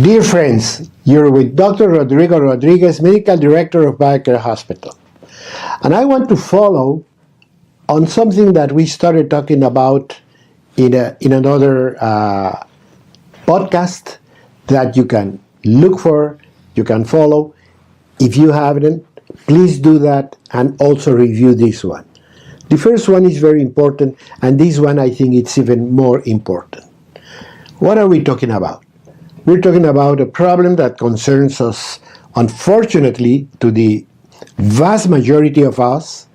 Dear friends, you're with Dr. Rodrigo Rodriguez, Medical Director of BioCare Hospital. And I want to follow on something that we started talking about in another podcast that you can look for, you can follow. If you haven't, please do that and also review this one. The first one is very important, and this one I think it's even more important. What are we talking about? We're talking about a problem that concerns us, unfortunately, to the vast majority of us,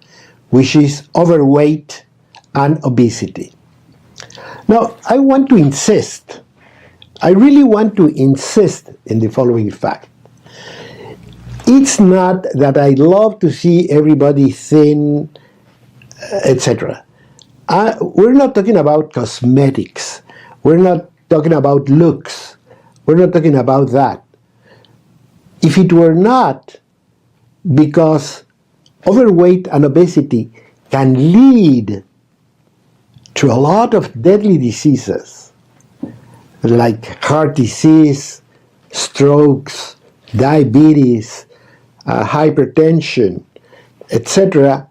which is overweight and obesity. Now, I really want to insist in the following fact. It's not that I love to see everybody thin, etc. We're not talking about cosmetics. We're not talking about looks. We're not talking about that. If it were not because overweight and obesity can lead to a lot of deadly diseases like heart disease, strokes, diabetes, hypertension, etc.,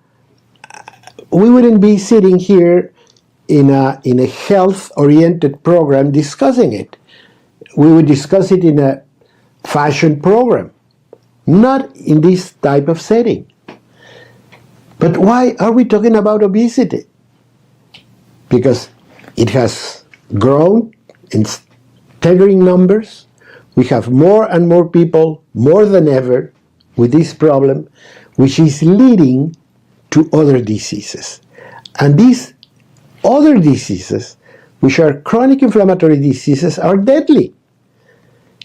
we wouldn't be sitting here in a health-oriented program discussing it. We would discuss it in a fashion program, not in this type of setting. But why are we talking about obesity? Because it has grown in staggering numbers. We have more and more people, more than ever, with this problem, which is leading to other diseases. And these other diseases, which are chronic inflammatory diseases, are deadly.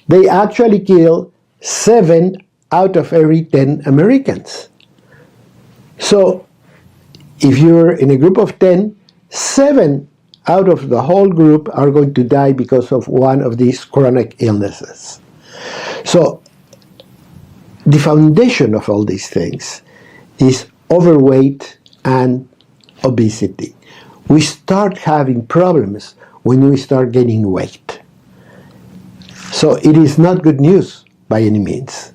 They actually kill 7 out of every 10 Americans. So if you're in a group of 10, 7 out of the whole group are going to die because of one of these chronic illnesses. So the foundation of all these things is overweight and obesity. We start having problems when we start gaining weight. So it is not good news by any means.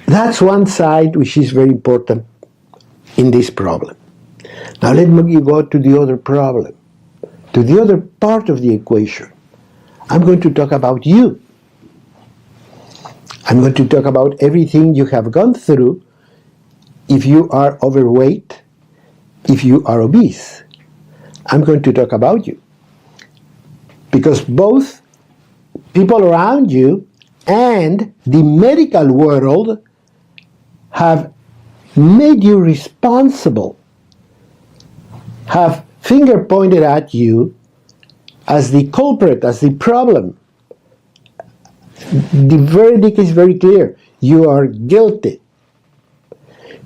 That's one side which is very important in this problem. Now let me go to the other problem, to the other part of the equation. I'm going to talk about you. I'm going to talk about everything you have gone through if you are overweight, if you are obese. I'm going to talk about you. Because both people around you and the medical world have made you responsible, have finger pointed at you as the culprit, as the problem. The verdict is very clear. You are guilty.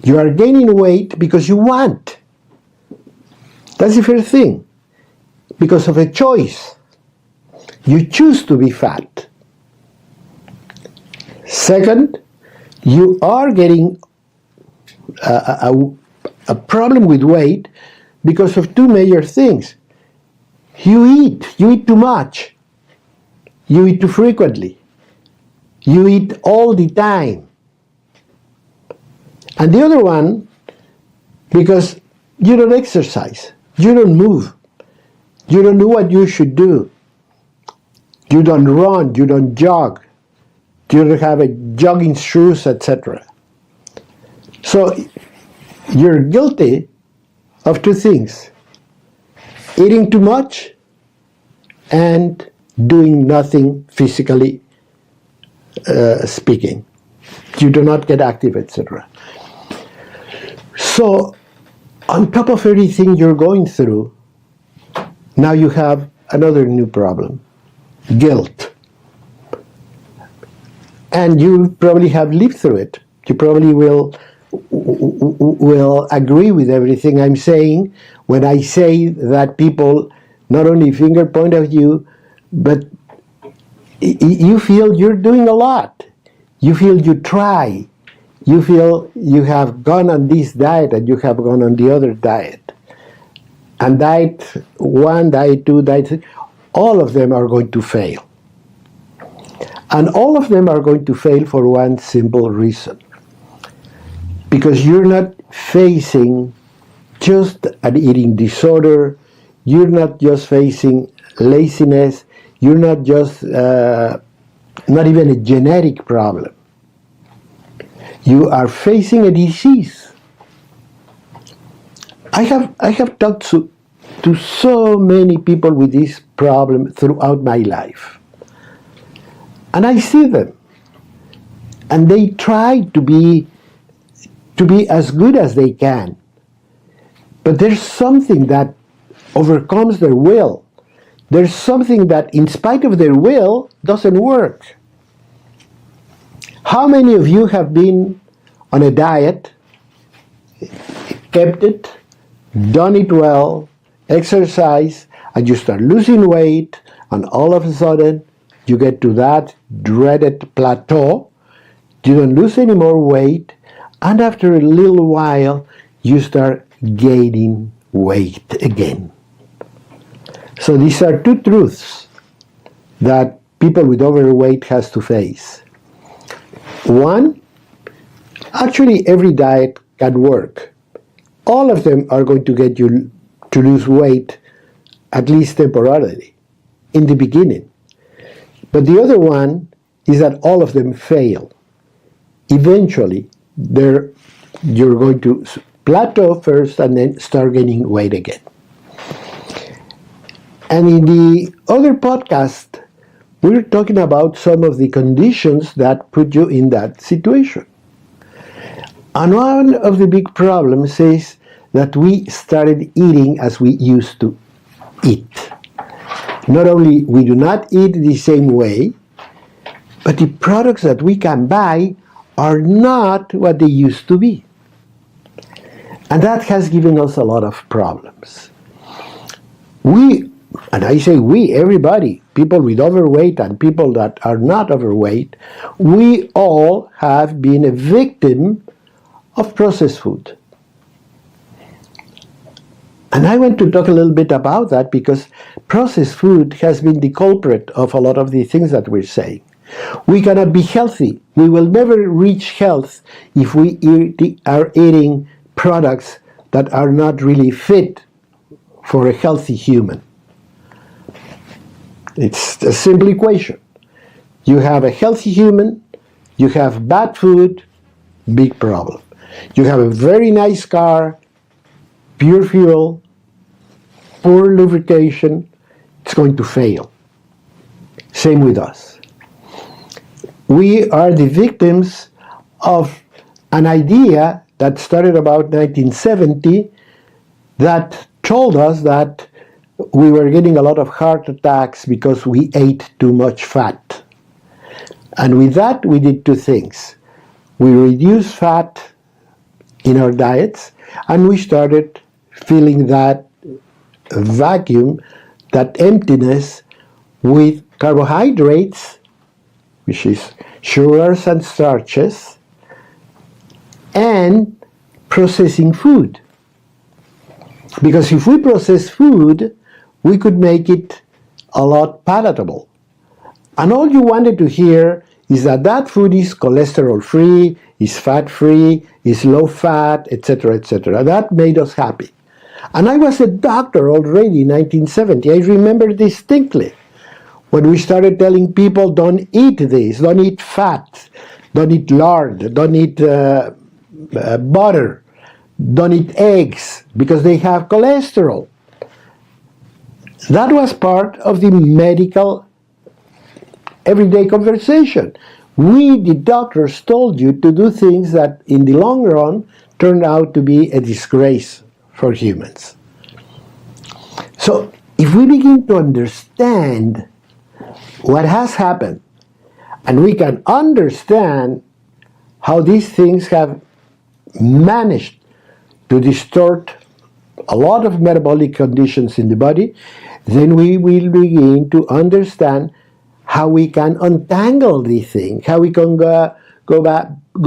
You are gaining weight because you want. That's the first thing. Because of a choice. You choose to be fat. Second, you are getting a problem with weight because of 2 major things. You eat too much. You eat too frequently. You eat all the time. And the other one, because you don't exercise. You don't move. You don't do what you should do. You don't run, you don't jog, you don't have a jogging shoes, etc. So you're guilty of 2 things: eating too much and doing nothing physically speaking. You do not get active, etc. So on top of everything you're going through, now you have another new problem. Guilt. And you probably have lived through it. You probably will agree with everything I'm saying when I say that people not only finger point at you, but you feel you're doing a lot. You feel you try. You feel you have gone on this diet and you have gone on the other diet. And diet 1, diet 2, diet 3, all of them are going to fail. And all of them are going to fail for one simple reason. Because you're not facing just an eating disorder, you're not just facing laziness, you're not just, not even a genetic problem. You are facing a disease. I have talked to so many people with this problem throughout my life. And I see them. And they try to be as good as they can. But there's something that overcomes their will. There's something that, in spite of their will, doesn't work. How many of you have been on a diet, kept it, done it well, exercise, and you start losing weight, and all of a sudden you get to that dreaded plateau, you don't lose any more weight, and after a little while you start gaining weight again. So these are two truths that people with overweight has to face. One, actually every diet can work. All of them are going to get you to lose weight, at least temporarily, in the beginning. But the other one is that all of them fail. Eventually, you're going to plateau first and then start gaining weight again. And in the other podcast, we're talking about some of the conditions that put you in that situation. And one of the big problems is that we started eating as we used to eat. Not only we do not eat the same way, but the products that we can buy are not what they used to be. And that has given us a lot of problems. And I say we, everybody, people with overweight and people that are not overweight, we all have been a victim of processed food. And I want to talk a little bit about that because processed food has been the culprit of a lot of the things that we're saying. We cannot be healthy. We will never reach health if we are eating products that are not really fit for a healthy human. It's a simple equation. You have a healthy human, you have bad food, big problem. You have a very nice car, pure fuel, poor lubrication, it's going to fail. Same with us. We are the victims of an idea that started about 1970 that told us that we were getting a lot of heart attacks because we ate too much fat. And with that, we did two things. We reduced fat in our diets, and we started filling that vacuum, that emptiness, with carbohydrates, which is sugars and starches, and processing food. Because if we process food, we could make it a lot palatable. And all you wanted to hear is that that food is cholesterol-free, is fat-free, is low-fat, etc., etc. That made us happy. And I was a doctor already in 1970. I remember distinctly when we started telling people, don't eat this, don't eat fat, don't eat lard, don't eat butter, don't eat eggs, because they have cholesterol. That was part of the medical everyday conversation. We, the doctors, told you to do things that in the long run turned out to be a disgrace for humans. So if we begin to understand what has happened, and we can understand how these things have managed to distort a lot of metabolic conditions in the body, then we will begin to understand how we can untangle these things, how we can go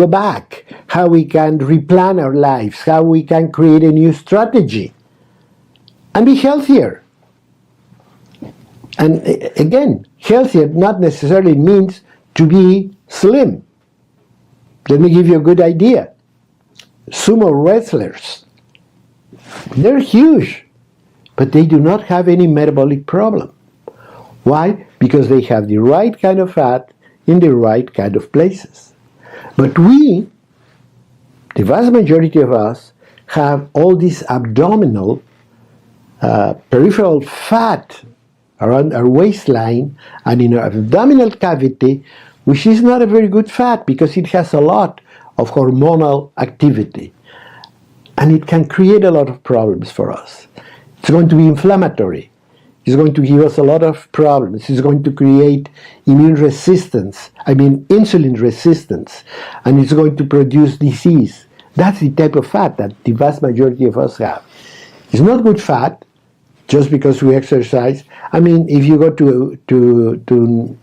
back, how we can replan our lives, how we can create a new strategy and be healthier. And again, healthier not necessarily means to be slim. Let me give you a good idea. Sumo wrestlers, they're huge, but they do not have any metabolic problem. Why? Because they have the right kind of fat in the right kind of places. But we, the vast majority of us, have all this abdominal, peripheral fat around our waistline and in our abdominal cavity, which is not a very good fat because it has a lot of hormonal activity. And it can create a lot of problems for us. It's going to be inflammatory. It's going to give us a lot of problems. It's going to create insulin resistance, and it's going to produce disease. That's the type of fat that the vast majority of us have. It's not good fat, just because we exercise. If you go to the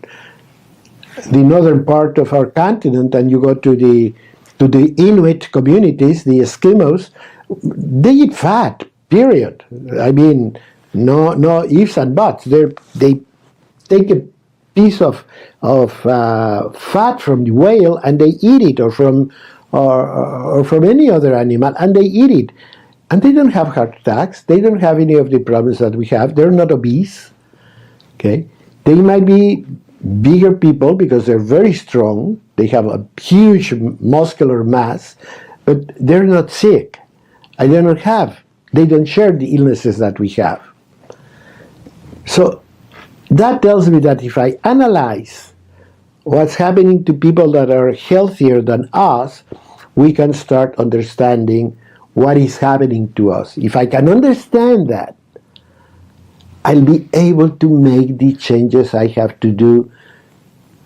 northern part of our continent and you go to the Inuit communities, the Eskimos, they eat fat, period. No ifs and buts. They take a piece of fat from the whale and they eat it, or from any other animal, and they eat it. And they don't have heart attacks. They don't have any of the problems that we have. They're not obese. Okay, they might be bigger people because they're very strong. They have a huge muscular mass, but they're not sick. They don't share the illnesses that we have. So that tells me that if I analyze what's happening to people that are healthier than us, we can start understanding what is happening to us. If I can understand that, I'll be able to make the changes I have to do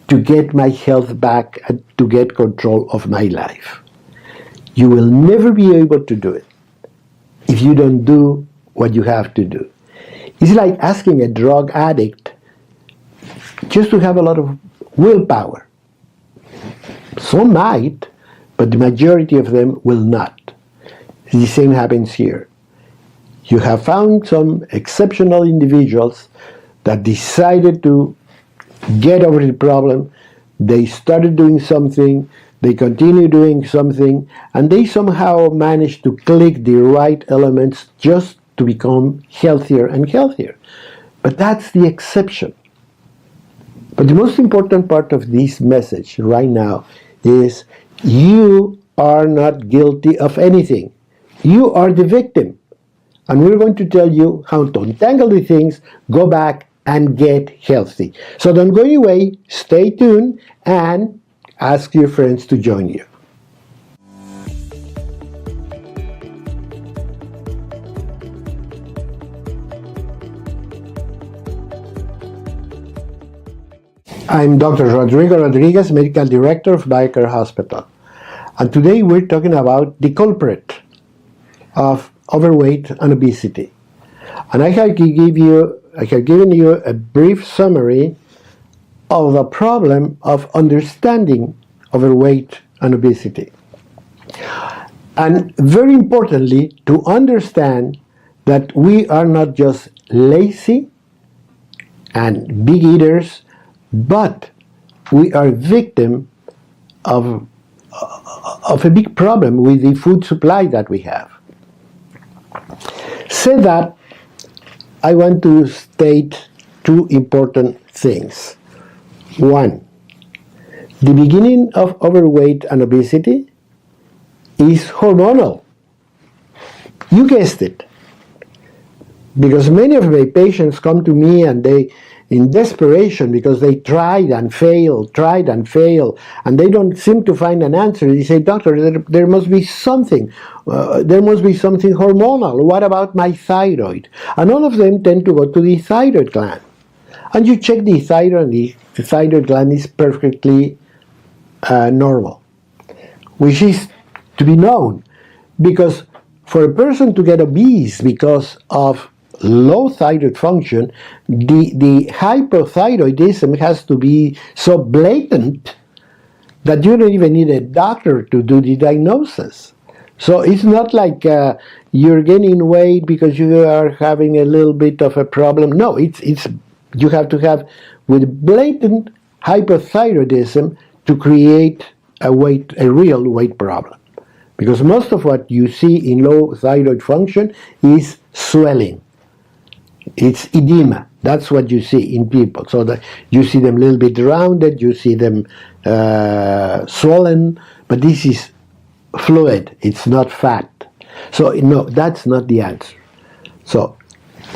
to get my health back and to get control of my life. You will never be able to do it if you don't do what you have to do. It's like asking a drug addict just to have a lot of willpower. Some might, but the majority of them will not. The same happens here. You have found some exceptional individuals that decided to get over the problem. They started doing something, they continue doing something, and they somehow managed to click the right elements just to become healthier and healthier. But that's the exception. But the most important part of this message right now is you are not guilty of anything. You are the victim. And we're going to tell you how to untangle the things, go back, and get healthy. So don't go away, stay tuned, and ask your friends to join you. I'm Dr. Rodrigo Rodriguez, Medical Director of BioCare Hospital. And today we're talking about the culprit of overweight and obesity. And I have given you a brief summary of the problem of understanding overweight and obesity. And very importantly, to understand that we are not just lazy and big eaters, but we are victim of a big problem with the food supply that we have. Said that, I want to state two important things. One, the beginning of overweight and obesity is hormonal. You guessed it. Because many of my patients come to me and they, in desperation, because they tried and failed, and they don't seem to find an answer. They say, doctor, there must be something. There must be something hormonal. What about my thyroid? And all of them tend to go to the thyroid gland. And you check the thyroid, and the thyroid gland is perfectly normal, which is to be known. Because for a person to get obese because of low thyroid function, the hypothyroidism has to be so blatant that you don't even need a doctor to do the diagnosis. So it's not like you're gaining weight because you are having a little bit of a problem. No, it's you have to have with blatant hypothyroidism to create a real weight problem. Because most of what you see in low thyroid function is swelling. It's edema. That's what you see in people. So that you see them a little bit rounded, you see them swollen, but this is fluid. It's not fat. So no, that's not the answer. So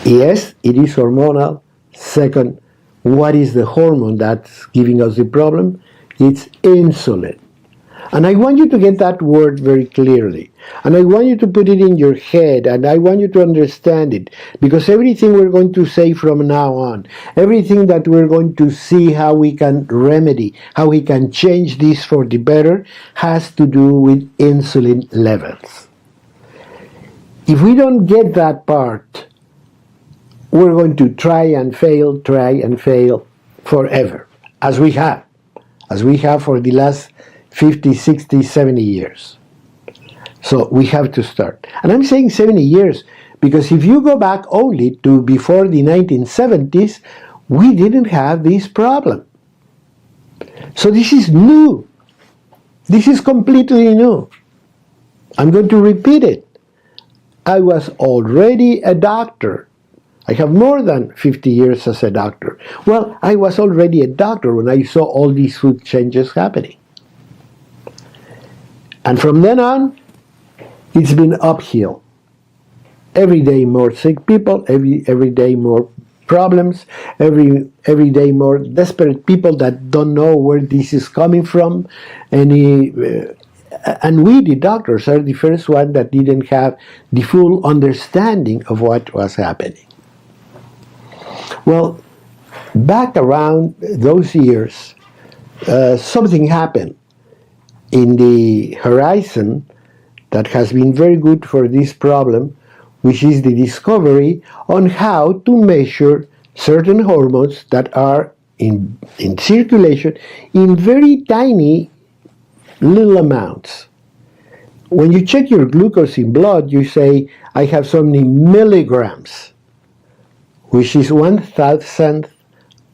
yes, it is hormonal. Second, what is the hormone that's giving us the problem? It's insulin. And I want you to get that word very clearly. And I want you to put it in your head, and I want you to understand it. Because everything we're going to say from now on, everything that we're going to see how we can remedy, how we can change this for the better, has to do with insulin levels. If we don't get that part, we're going to try and fail forever, as we have for the last 50, 60, 70 years. So we have to start. And I'm saying 70 years because if you go back only to before the 1970s, we didn't have this problem. So this is new. This is completely new. I'm going to repeat it. I was already a doctor. I have more than 50 years as a doctor. Well, I was already a doctor when I saw all these food changes happening. And from then on, it's been uphill. Every day more sick people, every day more problems, every day more desperate people that don't know where this is coming from. And we, the doctors, are the first one that didn't have the full understanding of what was happening. Well, back around those years, something happened in the horizon that has been very good for this problem, which is the discovery on how to measure certain hormones that are in circulation in very tiny little amounts. When you check your glucose in blood, you say, I have so many milligrams, which is 1,000th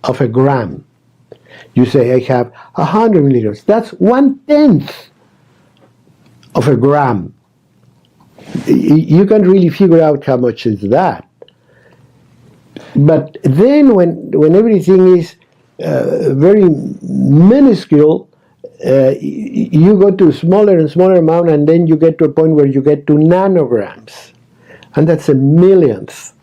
of a gram. You say, I have 100 milligrams. That's 1/10 of a gram. You can't really figure out how much is that. But then when everything is very minuscule, you go to smaller and smaller amount, and then you get to a point where you get to nanograms. And that's a millionth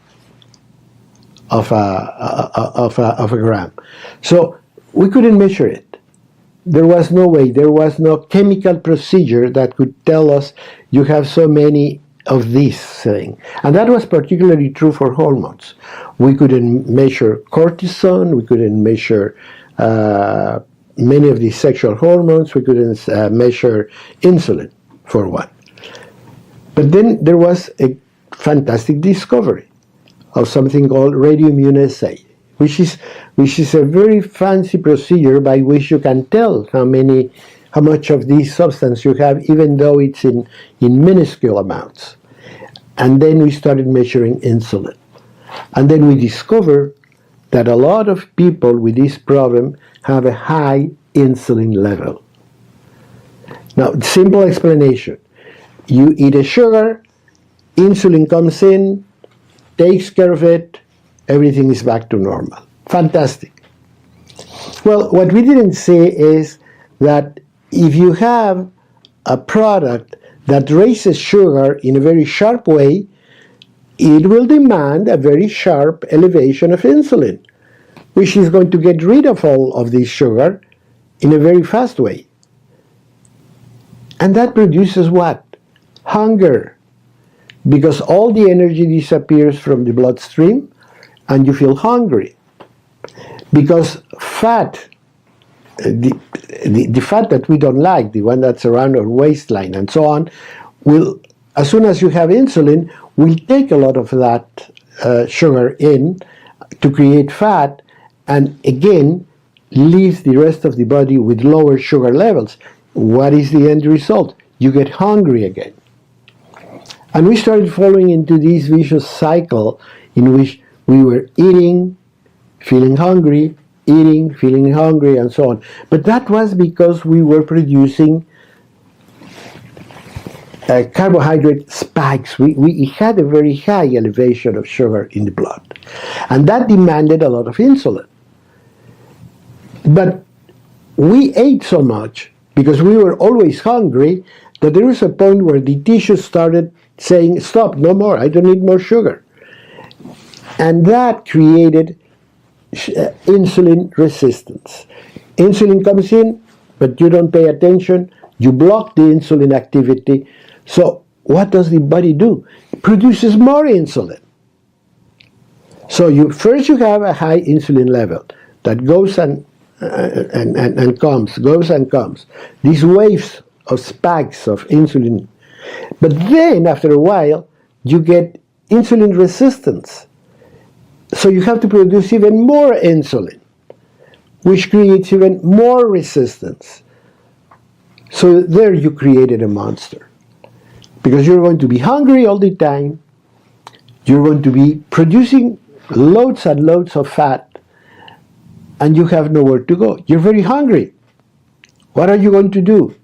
of a gram. So we couldn't measure it. There was no way. There was no chemical procedure that could tell us you have so many of this thing. And that was particularly true for hormones. We couldn't measure cortisol. We couldn't measure many of these sexual hormones. We couldn't measure insulin, for one. But then there was a fantastic discovery of something called radioimmunoassay, which is a very fancy procedure by which you can tell how much of this substance you have, even though it's in minuscule amounts. And then we started measuring insulin. And then we discovered that a lot of people with this problem have a high insulin level. Now, simple explanation. You eat a sugar, insulin comes in, takes care of it, everything is back to normal. Fantastic. Well, what we didn't say is that if you have a product that raises sugar in a very sharp way, it will demand a very sharp elevation of insulin, which is going to get rid of all of this sugar in a very fast way. And that produces what? Hunger. Because all the energy disappears from the bloodstream and you feel hungry. Because fat, the fat that we don't like, the one that's around our waistline and so on, will, as soon as you have insulin, will take a lot of that sugar in to create fat, and again leaves the rest of the body with lower sugar levels. What is the end result? You get hungry again. And we started falling into this vicious cycle in which we were eating, feeling hungry, eating, feeling hungry, and so on. But that was because we were producing carbohydrate spikes. We had a very high elevation of sugar in the blood. And that demanded a lot of insulin. But we ate so much because we were always hungry that there was a point where the tissues started saying, stop, no more, I don't need more sugar. And that created insulin resistance. Insulin comes in, but you don't pay attention, you block the insulin activity. So what does the body do? It produces more insulin. So you have a high insulin level that goes and comes, goes and comes. These waves of spikes of insulin. But then, after a while, you get insulin resistance. So you have to produce even more insulin, which creates even more resistance. So there you created a monster. Because you're going to be hungry all the time, you're going to be producing loads and loads of fat, and you have nowhere to go. You're very hungry. What are you going to do?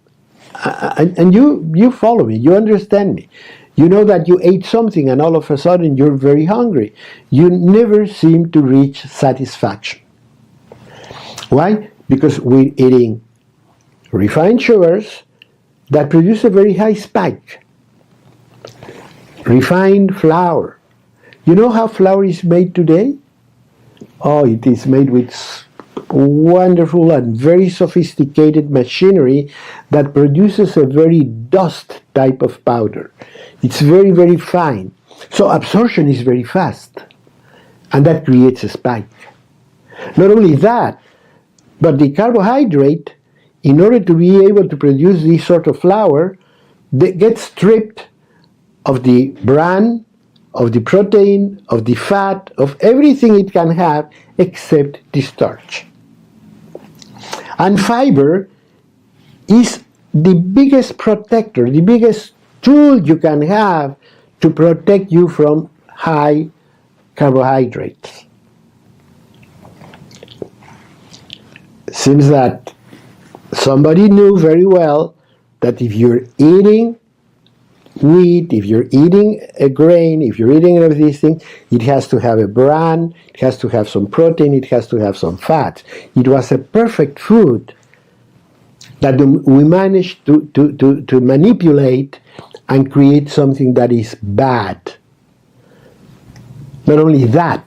And you follow me, you understand me. You know that you ate something and all of a sudden you're very hungry. You never seem to reach satisfaction. Why? Because we're eating refined sugars that produce a very high spike. Refined flour. You know how flour is made today? Oh, it is made with wonderful and very sophisticated machinery that produces a very dust type of powder. It's very, very fine. So absorption is very fast. And that creates a spike. Not only that, but the carbohydrate, in order to be able to produce this sort of flour, they get stripped of the bran, of the protein, of the fat, of everything it can have except the starch. And fiber is the biggest protector, the biggest tool you can have to protect you from high carbohydrates. Seems that somebody knew very well that if you're eating wheat, if you're eating a grain, if you're eating any of these things, it has to have a bran, it has to have some protein, it has to have some fat. It was a perfect food that we managed to manipulate and create something that is bad. Not only that,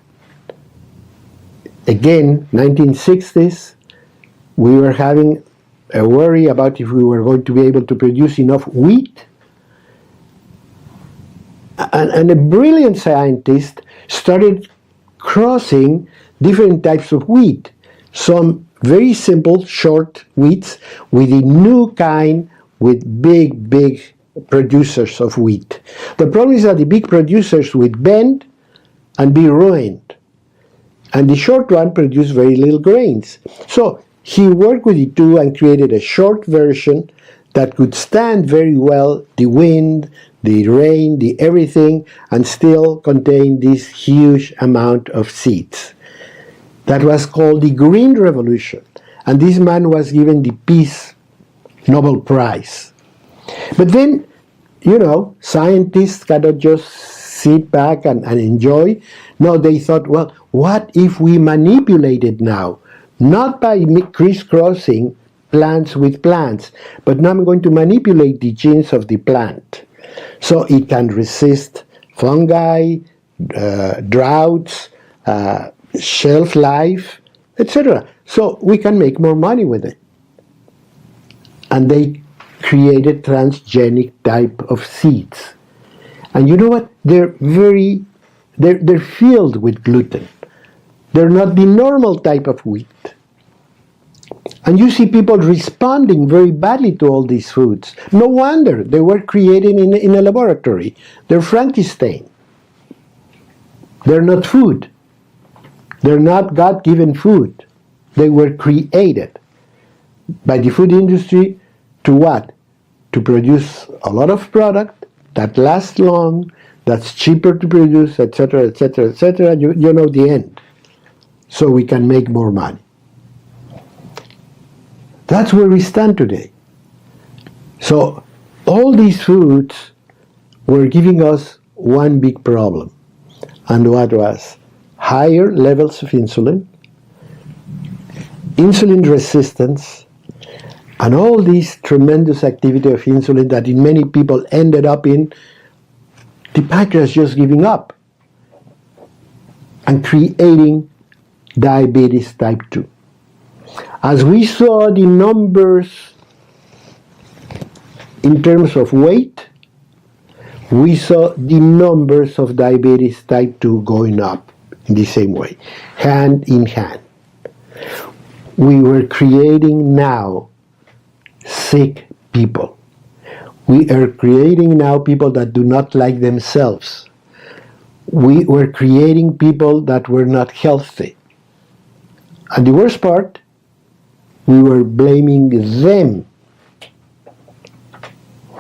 again, 1960s, we were having a worry about if we were going to be able to produce enough wheat. And a brilliant scientist started crossing different types of wheat. Some very simple, short wheats with a new kind with big producers of wheat. The problem is that the big producers would bend and be ruined. And the short one produced very little grains. So he worked with the two and created a short version that could stand very well the wind, the rain, the everything, and still contain this huge amount of seeds. That was called the Green Revolution. And this man was given the Peace Nobel Prize. But then, you know, scientists cannot just sit back and enjoy. No, they thought, well, what if we manipulate it now? Not by crisscrossing plants with plants, but now I'm going to manipulate the genes of the plant so it can resist fungi, droughts, shelf life, etc. So we can make more money with it. And they created transgenic type of seeds. And you know what? They're filled with gluten. They're not the normal type of wheat. And you see people responding very badly to all these foods. No wonder they were created in a laboratory. They're Frankenstein. They're not food. They're not God-given food. They were created by the food industry to what? To produce a lot of product that lasts long, that's cheaper to produce, etc., etc., etc. You know the end. So we can make more money. That's where we stand today. So all these foods were giving us one big problem. And what was? Higher levels of insulin, insulin resistance, and all this tremendous activity of insulin that in many people ended up in the pancreas just giving up and creating diabetes type 2. As we saw the numbers in terms of weight, we saw the numbers of diabetes type 2 going up in the same way, hand in hand. We were creating now sick people. We are creating now people that do not like themselves. We were creating people that were not healthy. And the worst part, we were blaming them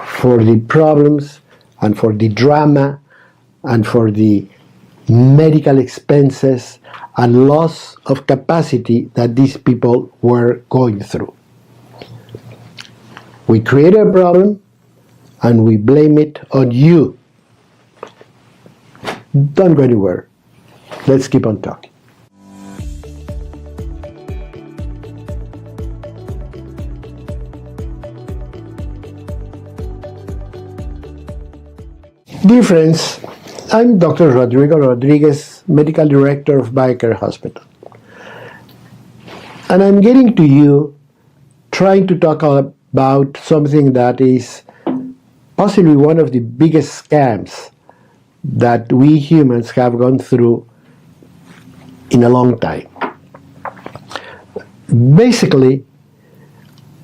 for the problems and for the drama and for the medical expenses and loss of capacity that these people were going through. We create a problem and we blame it on you. Don't go anywhere. Let's keep on talking. Dear friends, I'm Dr. Rodrigo Rodriguez, Medical Director of BioCare Hospital. And I'm getting to you trying to talk about something that is possibly one of the biggest scams that we humans have gone through in a long time. Basically,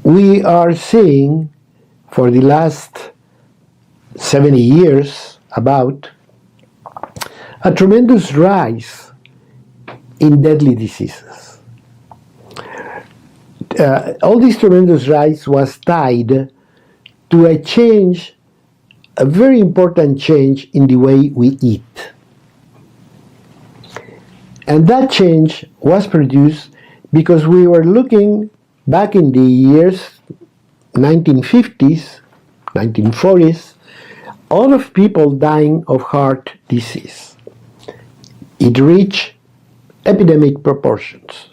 we are seeing for the last 70 years about a tremendous rise in deadly diseases. All this tremendous rise was tied to a change, a very important change in the way we eat. And that change was produced because we were looking back in the years 1950s, 1940s, a lot of people dying of heart disease. It reached epidemic proportions.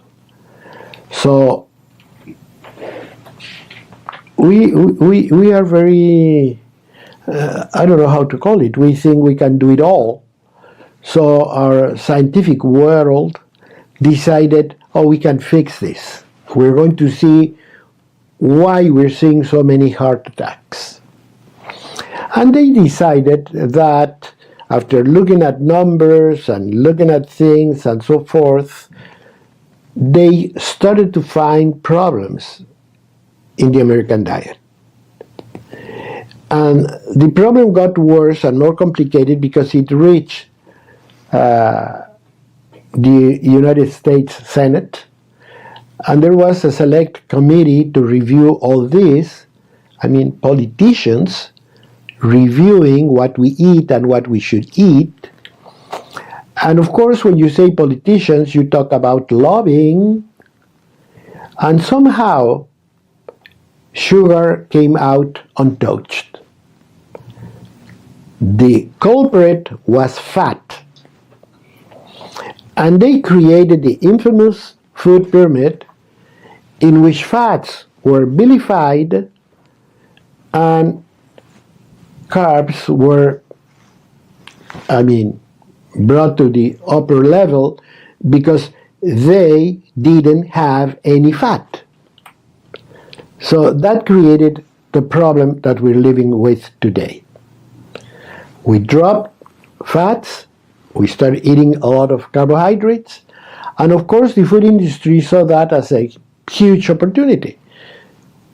So we are very, I don't know how to call it, we think we can do it all. So our scientific world decided, oh, we can fix this. We're going to see why we're seeing so many heart attacks. And they decided that after looking at numbers and looking at things and so forth, they started to find problems in the American diet. And the problem got worse and more complicated because it reached the United States Senate, and there was a select committee to review all this. I mean, politicians reviewing what we eat and what we should eat. And of course, when you say politicians, you talk about lobbying, and somehow sugar came out untouched. The culprit was fat. And they created the infamous food pyramid in which fats were vilified and carbs were, brought to the upper level because they didn't have any fat. So that created the problem that we're living with today. We dropped fats, we started eating a lot of carbohydrates, and of course the food industry saw that as a huge opportunity.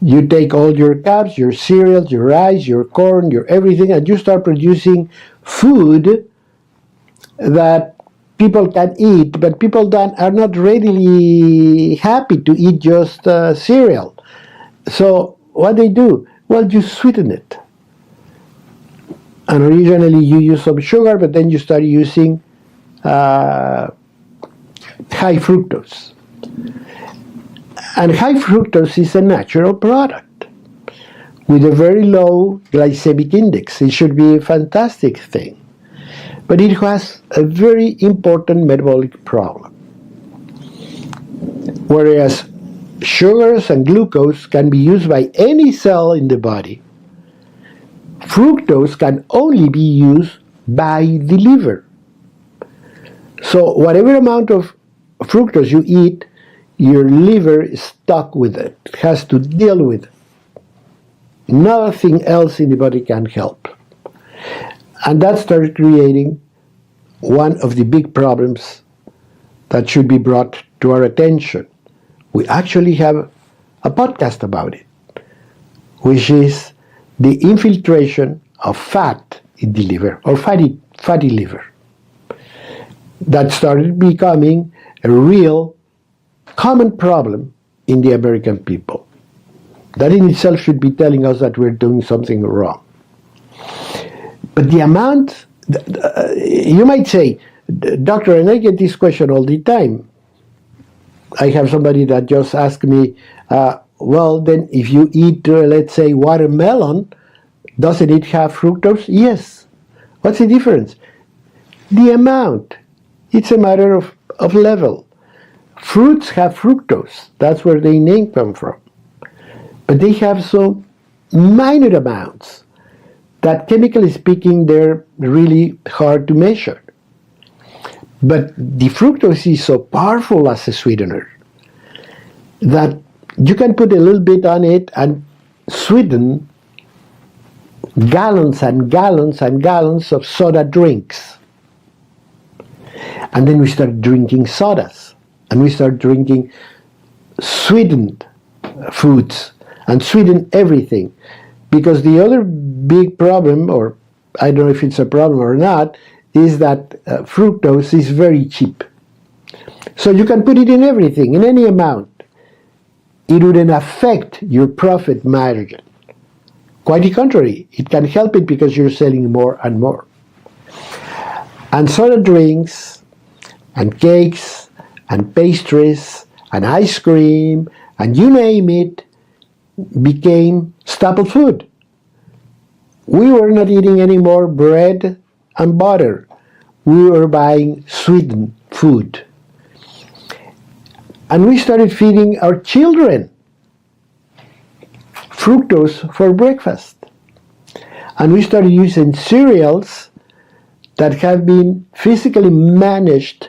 You take all your carbs, your cereals, your rice, your corn, your everything, and you start producing food that people can eat, but people are not readily happy to eat just cereal. So what they do? Well, you sweeten it. And originally you use some sugar, but then you start using high fructose. And high fructose is a natural product with a very low glycemic index. It should be a fantastic thing. But it has a very important metabolic problem. Whereas sugars and glucose can be used by any cell in the body, fructose can only be used by the liver. So whatever amount of fructose you eat, your liver is stuck with it. It has to deal with it. Nothing else in the body can help. And that started creating one of the big problems that should be brought to our attention. We actually have a podcast about it, which is the infiltration of fat in the liver, or fatty liver. That started becoming a real common problem in the American people. That in itself should be telling us that we're doing something wrong. But the amount, you might say, doctor, and I get this question all the time. I have somebody that just asked me, well, then if you eat, let's say, watermelon, doesn't it have fructose? Yes. What's the difference? The amount. It's a matter of level. Fruits have fructose. That's where the name comes from. But they have so minor amounts that, chemically speaking, they're really hard to measure. But the fructose is so powerful as a sweetener that you can put a little bit on it and sweeten gallons and gallons and gallons of soda drinks. And then we start drinking sodas, and we start drinking sweetened foods and sweeten everything. Because the other big problem, or I don't know if it's a problem or not, is that fructose is very cheap. So you can put it in everything, in any amount. It wouldn't affect your profit margin. Quite the contrary, it can help it because you're selling more and more. And soda drinks, and cakes, and pastries, and ice cream, and you name it, became staple food. We were not eating any more bread and butter. We were buying sweetened food. And we started feeding our children fructose for breakfast. And we started using cereals that have been physically managed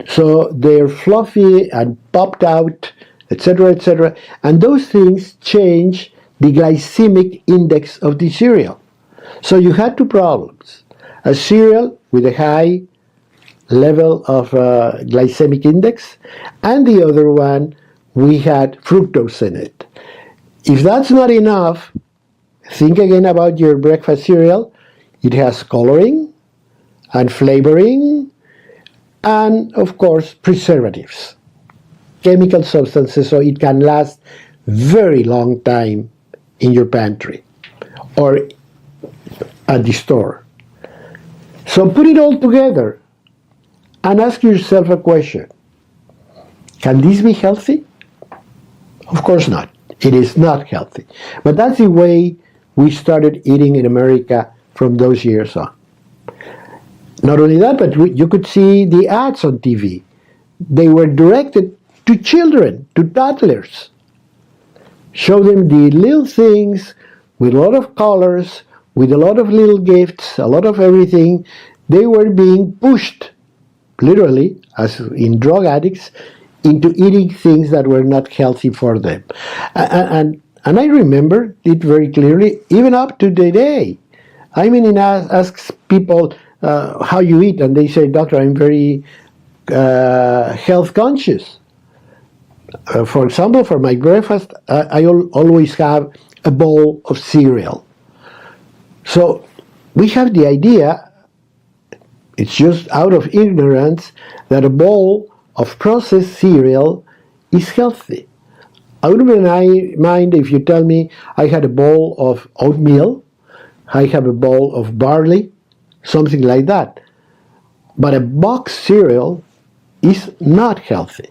so they're fluffy and popped out, etc., etc. And those things change the glycemic index of the cereal. So you had two problems. A cereal with a high level of glycemic index, and the other one, we had fructose in it. If that's not enough, think again about your breakfast cereal. It has coloring and flavoring and, of course, preservatives, chemical substances, so it can last very long time in your pantry or at the store. So put it all together and ask yourself a question. Can this be healthy? Of course not. It is not healthy. But that's the way we started eating in America from those years on. Not only that, but you could see the ads on TV. They were directed to children, to toddlers. Show them the little things with a lot of colors, with a lot of little gifts, a lot of everything. They were being pushed, literally, as in drug addicts, into eating things that were not healthy for them. And I remember it very clearly, even up to today. I mean, ask people how you eat, and they say, "Doctor, I'm very health conscious." For example, for my breakfast, I always have a bowl of cereal. So we have the idea, it's just out of ignorance, that a bowl of processed cereal is healthy. I wouldn't mind if you tell me I had a bowl of oatmeal, I have a bowl of barley, something like that. But a boxed cereal is not healthy.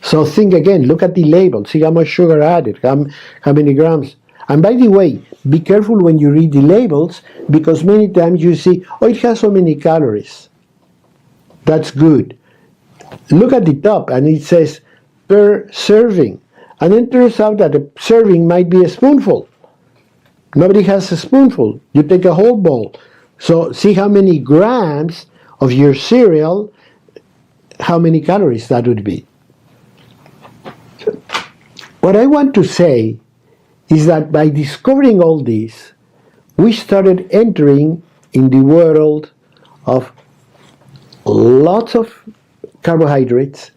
So think again, look at the label, see how much sugar added, how many grams. And by the way, be careful when you read the labels, because many times you see, oh, it has so many calories. That's good. Look at the top, and it says per serving. And it turns out that a serving might be a spoonful. Nobody has a spoonful. You take a whole bowl. So see how many grams of your cereal, how many calories that would be. What I want to say is that by discovering all this, we started entering in the world of lots of carbohydrates,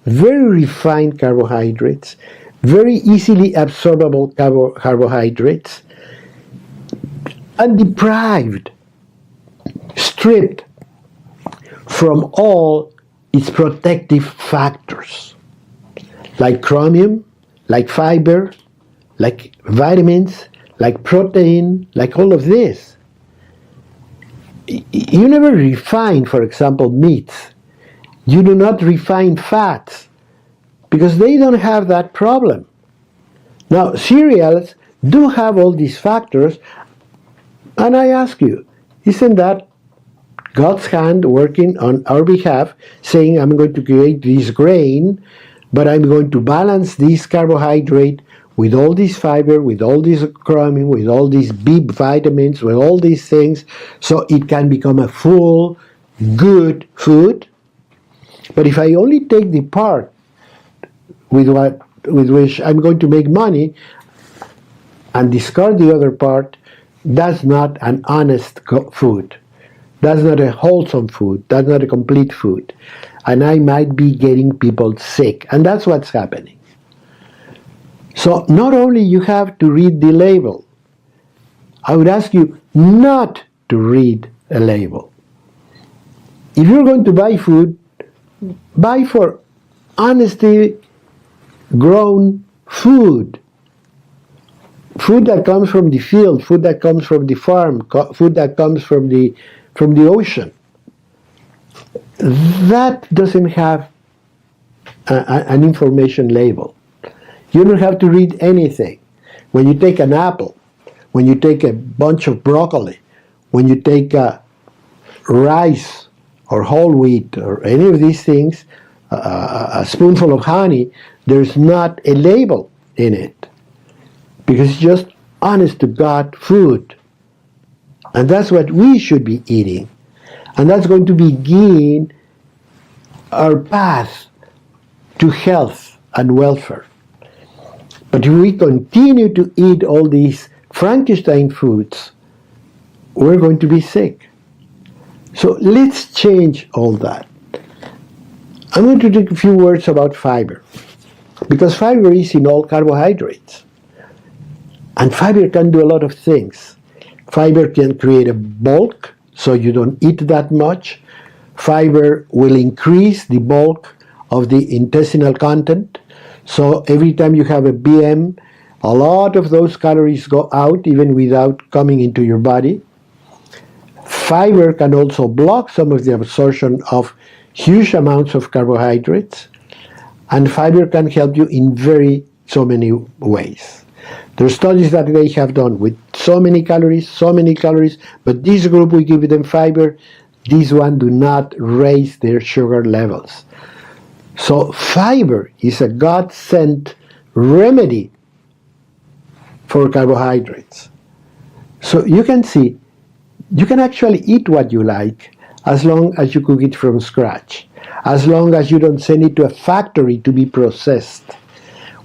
very refined carbohydrates, very easily absorbable carbohydrates, and deprived, stripped from all its protective factors, like chromium, like fiber, like vitamins, like protein, like all of this. You never refine, for example, meats. You do not refine fats because they don't have that problem. Now, cereals do have all these factors, and I ask you, isn't that God's hand working on our behalf, saying, I'm going to create this grain, but I'm going to balance this carbohydrate with all this fiber, with all this chromium, with all these B vitamins, with all these things, so it can become a full, good food? But if I only take the part with which I'm going to make money and discard the other part, that's not an honest food. That's not a wholesome food. That's not a complete food. And I might be getting people sick. And that's what's happening. So not only you have to read the label, I would ask you not to read a label. If you're going to buy food, buy for honestly grown food. Food that comes from the field, food that comes from the farm, food that comes from the ocean. That doesn't have an information label. You don't have to read anything. When you take an apple, when you take a bunch of broccoli, when you take rice or whole wheat or any of these things, a spoonful of honey, there's not a label in it. Because it's just honest to God food. And that's what we should be eating. And that's going to begin our path to health and welfare. But if we continue to eat all these Frankenstein foods, we're going to be sick. So let's change all that. I'm going to take a few words about fiber, because fiber is in all carbohydrates. And fiber can do a lot of things. Fiber can create a bulk, so you don't eat that much. Fiber will increase the bulk of the intestinal content. So every time you have a BM, a lot of those calories go out even without coming into your body. Fiber can also block some of the absorption of huge amounts of carbohydrates. And fiber can help you in so many ways. There are studies that they have done with so many calories, but this group, we give them fiber. These one do not raise their sugar levels. So fiber is a God-sent remedy for carbohydrates. So you can see, you can actually eat what you like as long as you cook it from scratch, as long as you don't send it to a factory to be processed,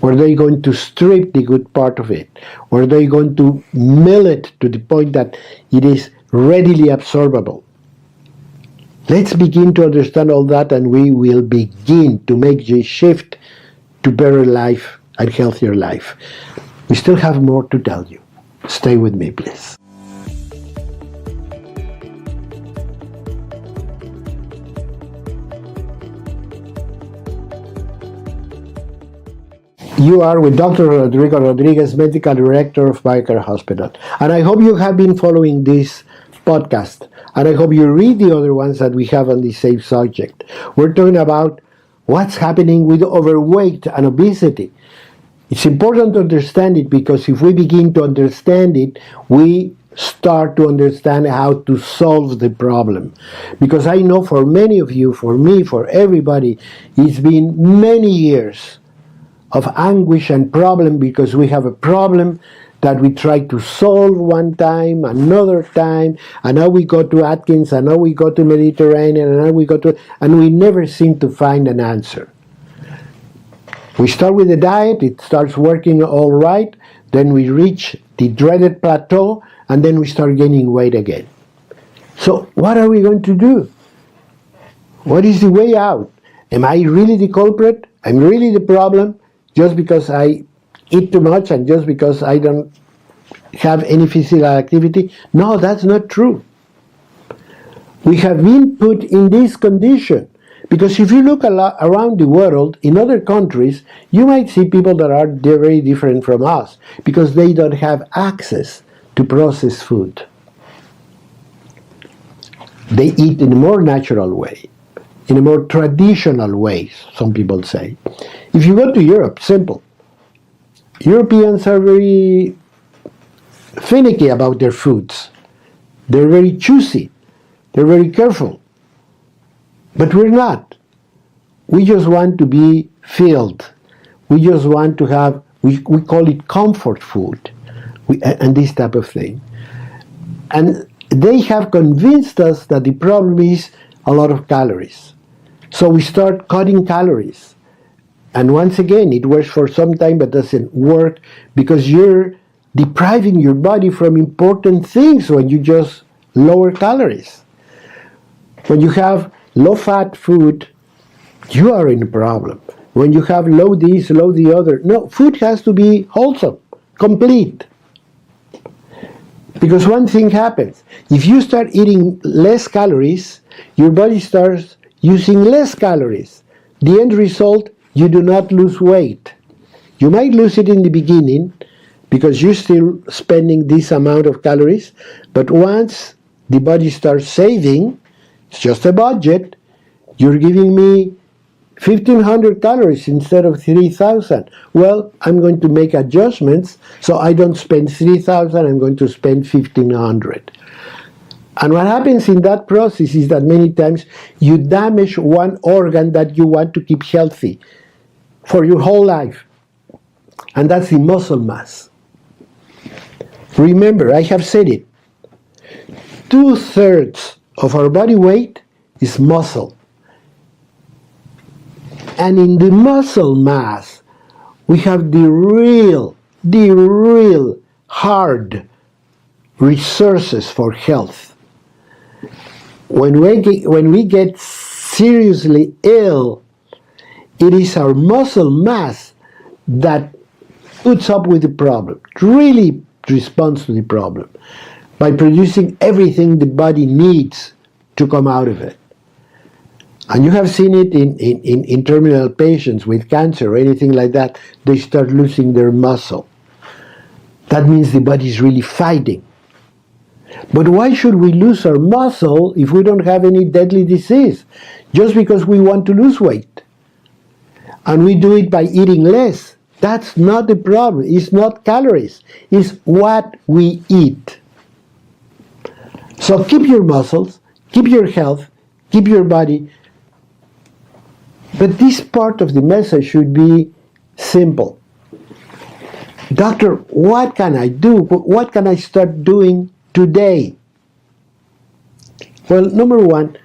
where they're going to strip the good part of it, where they're going to mill it to the point that it is readily absorbable. Let's begin to understand all that, and we will begin to make the shift to better life and healthier life. We still have more to tell you. Stay with me, please. You are with Dr. Rodrigo Rodriguez, Medical Director of BioCare Hospital. And I hope you have been following this podcast. And I hope you read the other ones that we have on the same subject. We're talking about what's happening with overweight and obesity. It's important to understand it, because if we begin to understand it, we start to understand how to solve the problem. Because I know for many of you, for me, for everybody, it's been many years of anguish and problem, because we have a problem that we try to solve one time, another time, and now we go to Atkins, and now we go to Mediterranean, and now we go to, and we never seem to find an answer. We start with the diet, it starts working all right, then we reach the dreaded plateau, and then we start gaining weight again. So what are we going to do? What is the way out? Am I really the culprit? I'm really the problem just because I eat too much and just because I don't have any physical activity? No, that's not true. We have been put in this condition. Because if you look around the world, in other countries, you might see people that are very different from us because they don't have access to processed food. They eat in a more natural way, in a more traditional way, some people say. If you go to Europe, simple. Europeans are very finicky about their foods. They're very choosy. They're very careful. But we're not. We just want to be filled. We just want to have, we call it comfort food, and this type of thing. And they have convinced us that the problem is a lot of calories. So we start cutting calories. And once again, it works for some time, but doesn't work because you're depriving your body from important things when you just lower calories. When you have low-fat food, you are in a problem. When you have low this, low the other, no, food has to be wholesome, complete. Because one thing happens. If you start eating less calories, your body starts using less calories. The end result, you do not lose weight. You might lose it in the beginning because you're still spending this amount of calories, but once the body starts saving, it's just a budget. You're giving me 1,500 calories instead of 3,000. Well, I'm going to make adjustments so I don't spend 3,000, I'm going to spend 1,500. And what happens in that process is that many times you damage one organ that you want to keep healthy for your whole life. And that's the muscle mass. Remember, I have said it. 2/3 of our body weight is muscle. And in the muscle mass, we have the real hard resources for health. When we get seriously ill, it is our muscle mass that puts up with the problem, really responds to the problem by producing everything the body needs to come out of it. And you have seen it in terminal patients with cancer or anything like that. They start losing their muscle. That means the body is really fighting. But why should we lose our muscle if we don't have any deadly disease? Just because we want to lose weight. And we do it by eating less. That's not the problem. It's not calories. It's what we eat. So keep your muscles, keep your health, keep your body. But this part of the message should be simple. Doctor, what can I do? What can I start doing today? Well, number one,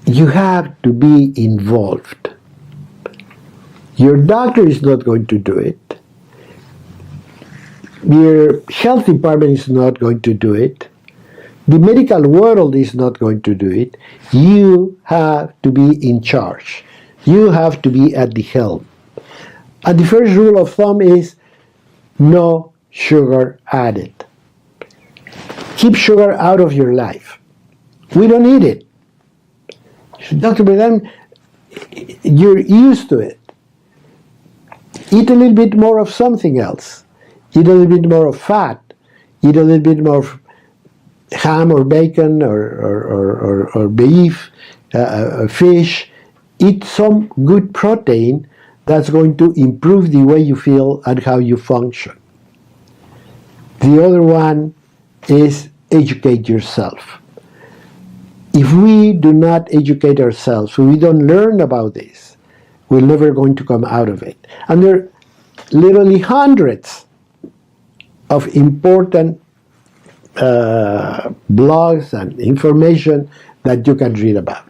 you have to be involved. Your doctor is not going to do it. Your health department is not going to do it. The medical world is not going to do it. You have to be in charge. You have to be at the helm. And the first rule of thumb is no sugar added. Keep sugar out of your life. We don't need it. Dr. Bedan, you're used to it. Eat a little bit more of something else. Eat a little bit more of fat. Eat a little bit more of ham or bacon or beef, fish. eat some good protein that's going to improve the way you feel and how you function. The other one is educate yourself. If we do not educate ourselves, we don't learn about this, we're never going to come out of it. And there are literally hundreds of important blogs and information that you can read about.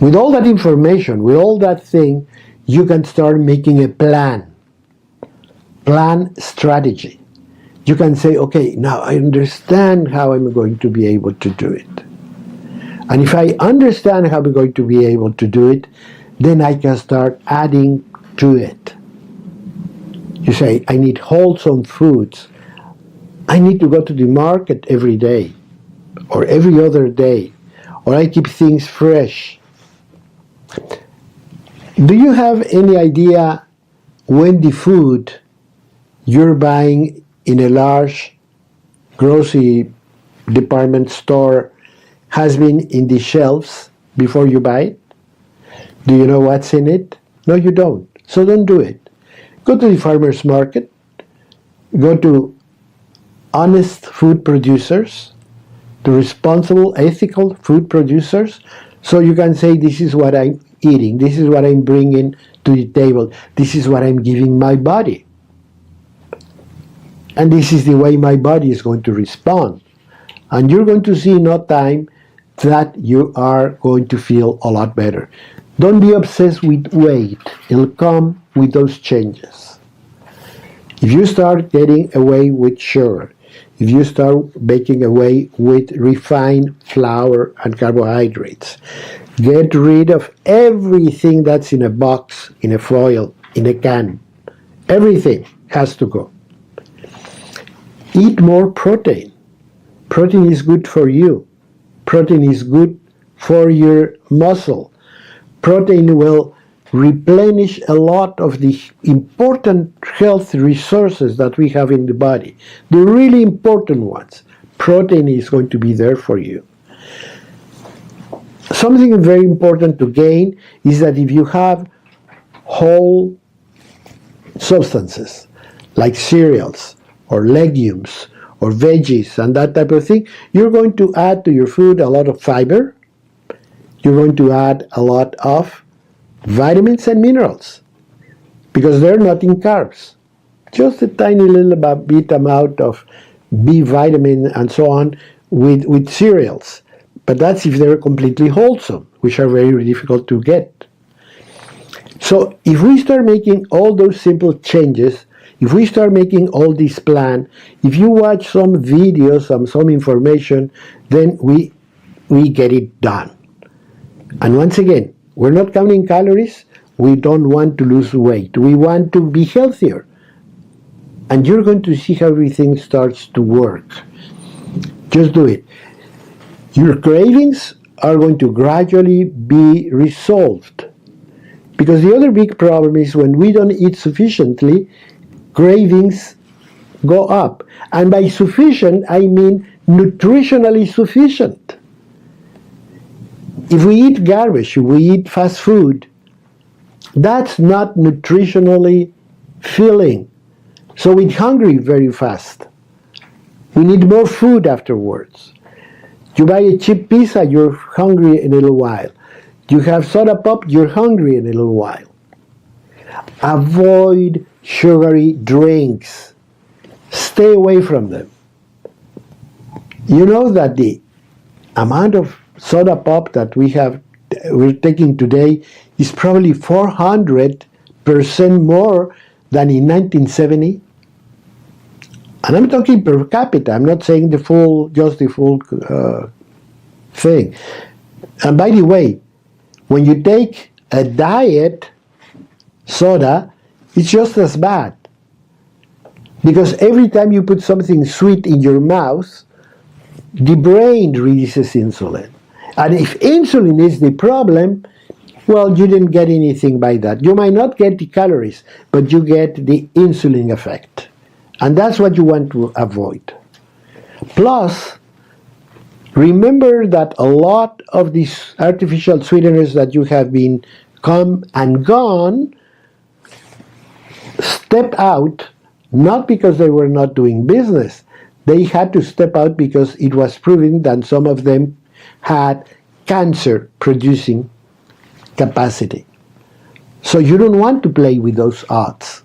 With all that information, with all that thing, you can start making a plan strategy. You can say, okay, now I understand how I'm going to be able to do it. And if I understand how I'm going to be able to do it, then I can start adding to it. You say, I need wholesome foods. I need to go to the market every day, or every other day, or I keep things fresh. Do you have any idea when the food you're buying in a large grocery department store has been in the shelves before you buy it? Do you know what's in it? No, you don't. So don't do it. Go to the farmer's market. Go to honest food producers, to responsible, ethical food producers, so you can say, this is what I'm eating, this is what I'm bringing to the table, this is what I'm giving my body. And this is the way my body is going to respond. And you're going to see in no time that you are going to feel a lot better. Don't be obsessed with weight. It'll come with those changes. If you start getting away with sugar, if you start making away with refined flour and carbohydrates, get rid of everything that's in a box, in a foil, in a can. Everything has to go. Eat more protein. Protein is good for you. Protein is good for your muscle. Protein will replenish a lot of the important health resources that we have in the body. The really important ones. Protein is going to be there for you. Something very important to gain is that if you have whole substances like cereals or legumes or veggies and that type of thing, you're going to add to your food a lot of fiber. You're going to add a lot of vitamins and minerals because they're not in carbs. Just a tiny little bit amount of B vitamin and so on with cereals. But that's if they're completely wholesome, which are very difficult to get. So if we start making all those simple changes, if we start making all this plan, if you watch some videos, some information, then we get it done. And once again, we're not counting calories. We don't want to lose weight. We want to be healthier. And you're going to see how everything starts to work. Just do it. Your cravings are going to gradually be resolved. Because the other big problem is when we don't eat sufficiently, cravings go up. And by sufficient, I mean nutritionally sufficient. If we eat garbage, if we eat fast food, that's not nutritionally filling. So we're hungry very fast. We need more food afterwards. You buy a cheap pizza, you're hungry in a little while. You have soda pop, you're hungry in a little while. Avoid sugary drinks. Stay away from them. You know that the amount of soda pop that we're taking today is probably 400% more than in 1970. And I'm talking per capita. I'm not saying just the full thing. And by the way, when you take a diet soda, it's just as bad. Because every time you put something sweet in your mouth, the brain releases insulin. And if insulin is the problem, well, you didn't get anything by that. You might not get the calories, but you get the insulin effect. And that's what you want to avoid. Plus, Remember that a lot of these artificial sweeteners that you have been come and gone stepped out not because they were not doing business. They had to step out because it was proven that some of them had cancer producing capacity. So you don't want to play with those odds.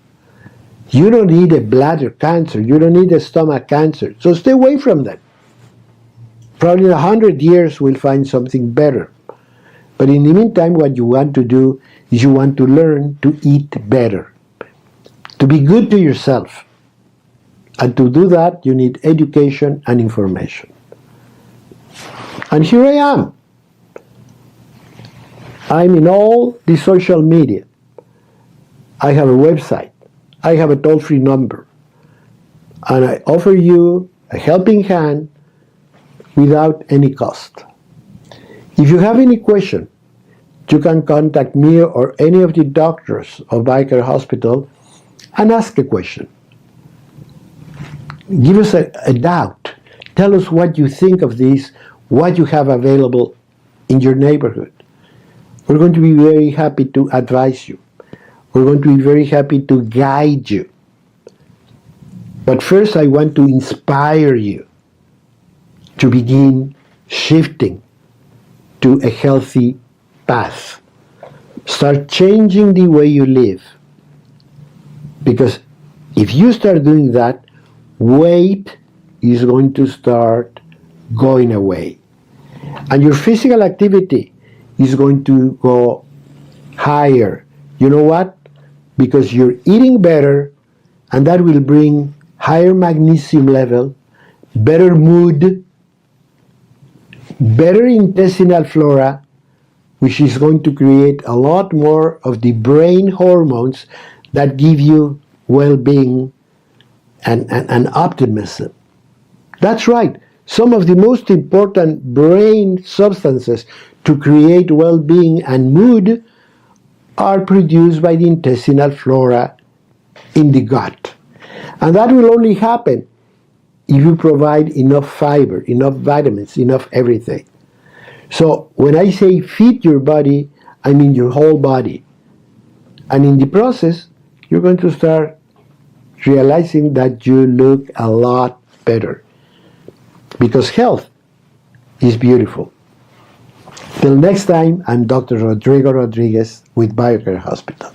You don't need a bladder cancer. You don't need a stomach cancer. So stay away from them. Probably in 100 years we'll find something better. But in the meantime, what you want to do is you want to learn to eat better, to be good to yourself. And to do that, you need education and information. And here I am. I'm in all the social media. I have a website. I have a toll-free number. And I offer you a helping hand without any cost. If you have any question, you can contact me or any of the doctors of BioCare Hospital and ask a question. Give us a doubt. Tell us what you think of this, what you have available in your neighborhood. We're going to be very happy to advise you. We're going to be very happy to guide you. But first, I want to inspire you to begin shifting to a healthy path. Start changing the way you live. Because if you start doing that, weight is going to start going away. And your physical activity is going to go higher. You know what? Because you're eating better, and that will bring higher magnesium level, better mood, better intestinal flora, which is going to create a lot more of the brain hormones that give you well-being and optimism. That's right. Some of the most important brain substances to create well-being and mood are produced by the intestinal flora in the gut. And that will only happen if you provide enough fiber, enough vitamins, enough everything. So when I say feed your body, I mean your whole body. And in the process, you're going to start realizing that you look a lot better. Because health is beautiful. Till next time, I'm Dr. Rodrigo Rodriguez with BioCare Hospital.